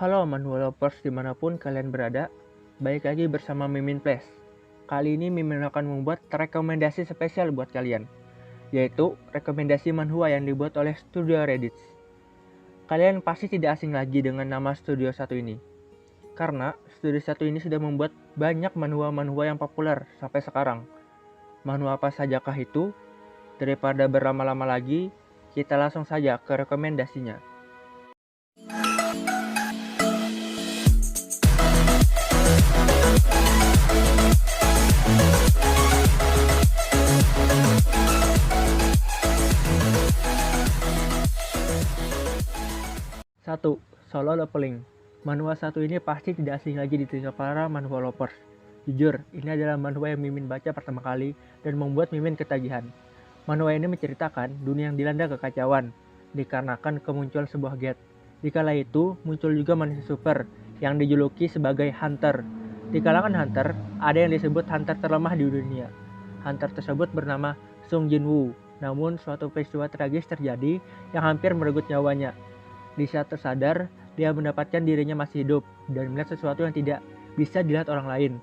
Halo Manual Lovers dimanapun kalian berada, balik lagi bersama Mimin Place. Kali ini Mimin akan membuat rekomendasi spesial buat kalian, yaitu rekomendasi manhwa yang dibuat oleh Studio Reddit. Kalian pasti tidak asing lagi dengan nama Studio Satu ini, karena Studio Satu ini sudah membuat banyak manhwa-manhwa yang populer sampai sekarang. Manhwa apa sajakah itu? Daripada berlama-lama lagi, kita langsung saja ke rekomendasinya. Satu, Solo Leveling. Manhwa satu ini pasti tidak asing lagi di telinga para manhwa lovers. Jujur, ini adalah manhwa yang Mimin baca pertama kali dan membuat Mimin ketagihan. Manhwa ini menceritakan dunia yang dilanda kekacauan dikarenakan kemunculan sebuah gate. Di kala itu, muncul juga manusia super yang dijuluki sebagai Hunter. Di kalangan Hunter, ada yang disebut Hunter terlemah di dunia. Hunter tersebut bernama Sung Jin Woo. Namun, suatu peristiwa tragis terjadi yang hampir merenggut nyawanya. Di saat tersadar, dia mendapatkan dirinya masih hidup dan melihat sesuatu yang tidak bisa dilihat orang lain.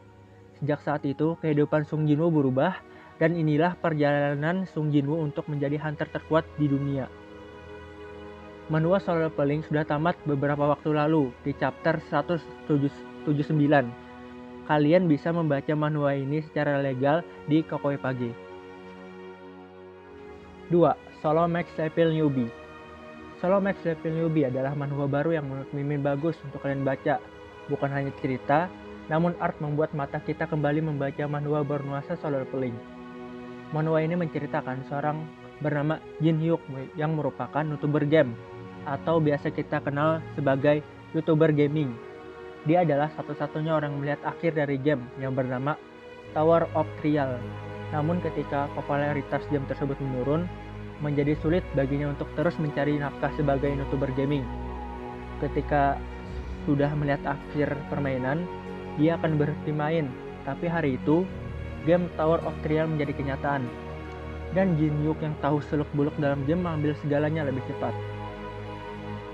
Sejak saat itu, kehidupan Sung Jin Woo berubah dan inilah perjalanan Sung Jin Woo untuk menjadi hunter terkuat di dunia. Manhwa Solo Leveling sudah tamat beberapa waktu lalu di chapter 179. Kalian bisa membaca manhwa ini secara legal di Kokoe Page. 2. Solo Max Level Newbie. Solo Max Level Newbie adalah manhwa baru yang menurut Mimin bagus untuk kalian baca. Bukan hanya cerita, namun art membuat mata kita kembali membaca manhwa bernuansa Solo Leveling. Manhwa ini menceritakan seorang bernama Jin Hyuk yang merupakan YouTuber game atau biasa kita kenal sebagai YouTuber gaming. Dia adalah satu-satunya orang melihat akhir dari game yang bernama Tower of Trial. Namun ketika popularitas game tersebut menurun, menjadi sulit baginya untuk terus mencari nafkah sebagai YouTuber gaming. Ketika sudah melihat akhir permainan, dia akan berhenti main. Tapi hari itu, game Tower of Trial menjadi kenyataan. Dan Jin Hyuk yang tahu seluk-beluk dalam game mengambil segalanya lebih cepat.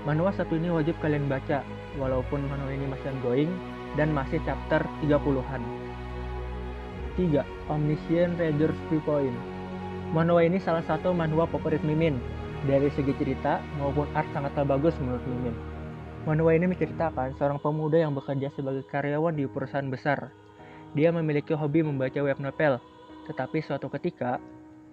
Manhwa satu ini wajib kalian baca, walaupun manhwa ini masih ongoing dan masih chapter 30-an. 3. Omniscient Reader's Viewpoint. Manhwa ini salah satu manhwa favorit Mimin. Dari segi cerita maupun art sangatlah bagus menurut Mimin. Manhwa ini menceritakan seorang pemuda yang bekerja sebagai karyawan di perusahaan besar. Dia memiliki hobi membaca web novel. Tetapi suatu ketika,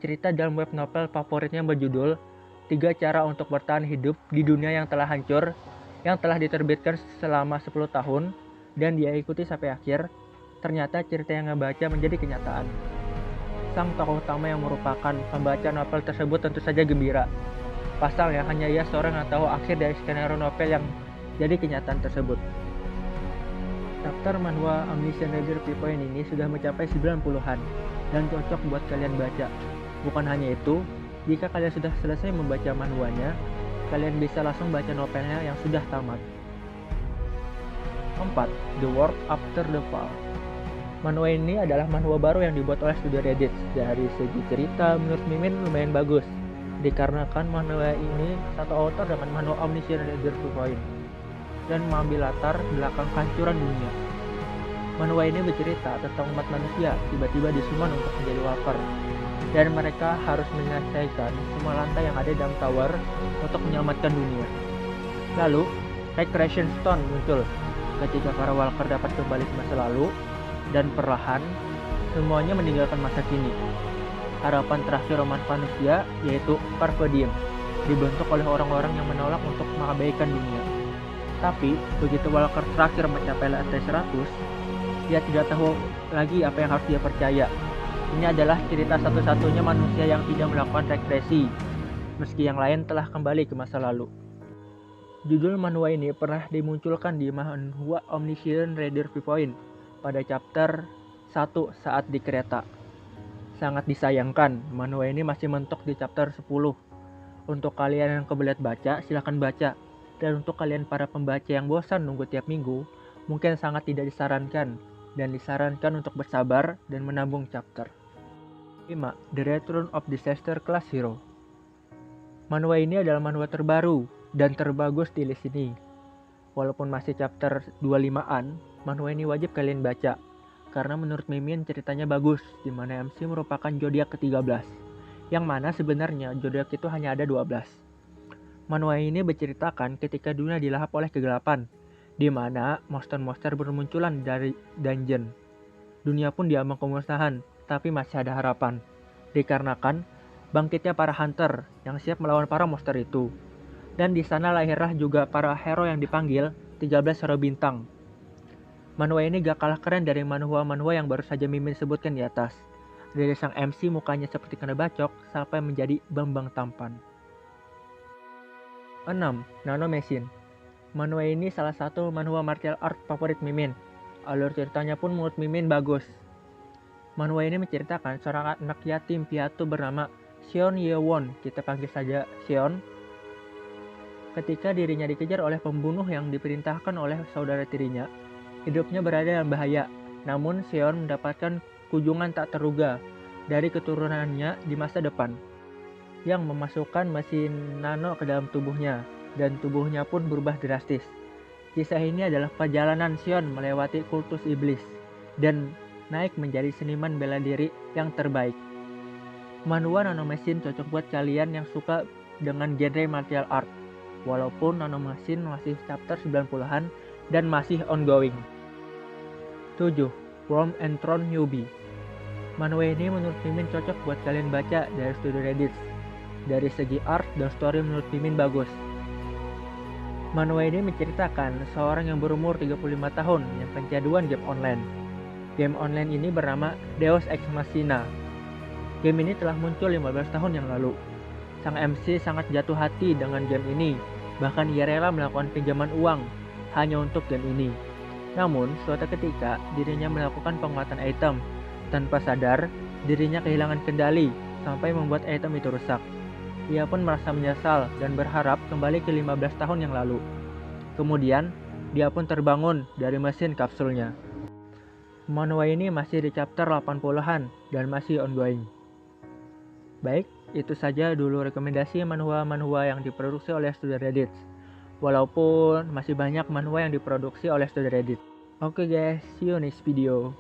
cerita dalam web novel favoritnya berjudul 3 Cara untuk Bertahan Hidup di Dunia yang Telah Hancur, yang telah diterbitkan selama 10 tahun, dan dia ikuti sampai akhir. Ternyata cerita yang ngebaca menjadi kenyataan. Sang tokoh utama yang merupakan pembaca novel tersebut tentu saja gembira. Pasalnya hanya ia seorang yang tahu akhir dari skenario novel yang jadi kenyataan tersebut. Chapter manhwa Omniscient Reader Viewpoint ini sudah mencapai 90-an dan cocok buat kalian baca. Bukan hanya itu, jika kalian sudah selesai membaca manhwanya, kalian bisa langsung baca novelnya yang sudah tamat. 4. The World After the Fall. Manhwa ini adalah manhwa baru yang dibuat oleh Studio Reddit. Dari segi cerita, menurut Mimin lumayan bagus, dikarenakan manhwa ini satu author dengan manhwa Omniscient Reader Viewpoint dan mengambil latar belakang kehancuran dunia. Manhwa ini bercerita tentang umat manusia tiba-tiba disummon untuk menjadi walker, dan mereka harus menyelesaikan semua lantai yang ada dalam tower untuk menyelamatkan dunia. Lalu, Recreation Stone muncul ketika para walker dapat kembali ke masa lalu, dan perlahan semuanya meninggalkan masa kini. Harapan terakhir roman manusia yaitu Carpe Diem dibentuk oleh orang-orang yang menolak untuk mengabaikan dunia. Tapi begitu walker terakhir mencapai lantai 100, dia tidak tahu lagi apa yang harus dia percaya. Ini adalah cerita satu-satunya manusia yang tidak melakukan regresi, meski yang lain telah kembali ke masa lalu. Judul manhwa ini pernah dimunculkan di manhwa Omniscient Reader Viewpoint pada chapter 1 saat di kereta. Sangat disayangkan, manhwa ini masih mentok di chapter 10. Untuk kalian yang kebelet baca, silahkan baca. Dan untuk kalian para pembaca yang bosan nunggu tiap minggu, mungkin sangat tidak disarankan. Dan disarankan untuk bersabar dan menabung chapter. 5. The Return of Disaster Class Hero. Manhwa ini adalah manhwa terbaru dan terbagus di list ini. Walaupun masih chapter 25-an, manhwa ini wajib kalian baca. Karena menurut Mimin ceritanya bagus, di mana MC merupakan zodiak ke-13. Yang mana sebenarnya zodiak itu hanya ada 12. Manhwa ini berceritakan ketika dunia dilahap oleh kegelapan, di mana monster-monster bermunculan dari dungeon. Dunia pun diambang kemusnahan, tapi masih ada harapan. Dikarenakan bangkitnya para hunter yang siap melawan para monster itu. Dan di sana lahirlah juga para hero yang dipanggil 13 hero bintang. Manhwa ini gak kalah keren dari manhwa-manhwa yang baru saja Mimin sebutkan di atas. Dari sang MC mukanya seperti kena bacok sampai menjadi Bambang tampan. 6. Nano Machine. Manhwa ini salah satu manhwa martial art favorit Mimin. Alur ceritanya pun menurut Mimin bagus. Manhwa ini menceritakan seorang anak yatim piatu bernama Seon Ye-won, kita panggil saja Seon. Ketika dirinya dikejar oleh pembunuh yang diperintahkan oleh saudara tirinya, hidupnya berada dalam bahaya. Namun Seon mendapatkan kunjungan tak terduga dari keturunannya di masa depan, yang memasukkan mesin nano ke dalam tubuhnya, dan tubuhnya pun berubah drastis. Kisah ini adalah perjalanan Seon melewati kultus iblis, dan naik menjadi seniman bela diri yang terbaik. Manhwa Nano Machine cocok buat kalian yang suka dengan genre martial art. Walaupun Nano Machine masih chapter 90-an dan masih ongoing. 7. Worm and Throne Newbie. Manhwa ini menurut Mimin cocok buat kalian baca dari studi Reddit. Dari segi art dan story menurut Mimin bagus. Manhwa ini menceritakan seorang yang berumur 35 tahun yang kecanduan game online. Game online ini bernama Deus Ex Machina. Game ini telah muncul 15 tahun yang lalu. Sang MC sangat jatuh hati dengan game ini. Bahkan ia rela melakukan pinjaman uang hanya untuk game ini. Namun, suatu ketika dirinya melakukan penguatan item. Tanpa sadar, dirinya kehilangan kendali sampai membuat item itu rusak. Ia pun merasa menyesal dan berharap kembali ke 15 tahun yang lalu. Kemudian, dia pun terbangun dari mesin kapsulnya. Manhwa ini masih di chapter 80-an dan masih ongoing. Baik, itu saja dulu rekomendasi manhwa-manhwa yang diproduksi oleh studi Reddit. Walaupun masih banyak manhwa yang diproduksi oleh studi Reddit. Oke guys, see you next video.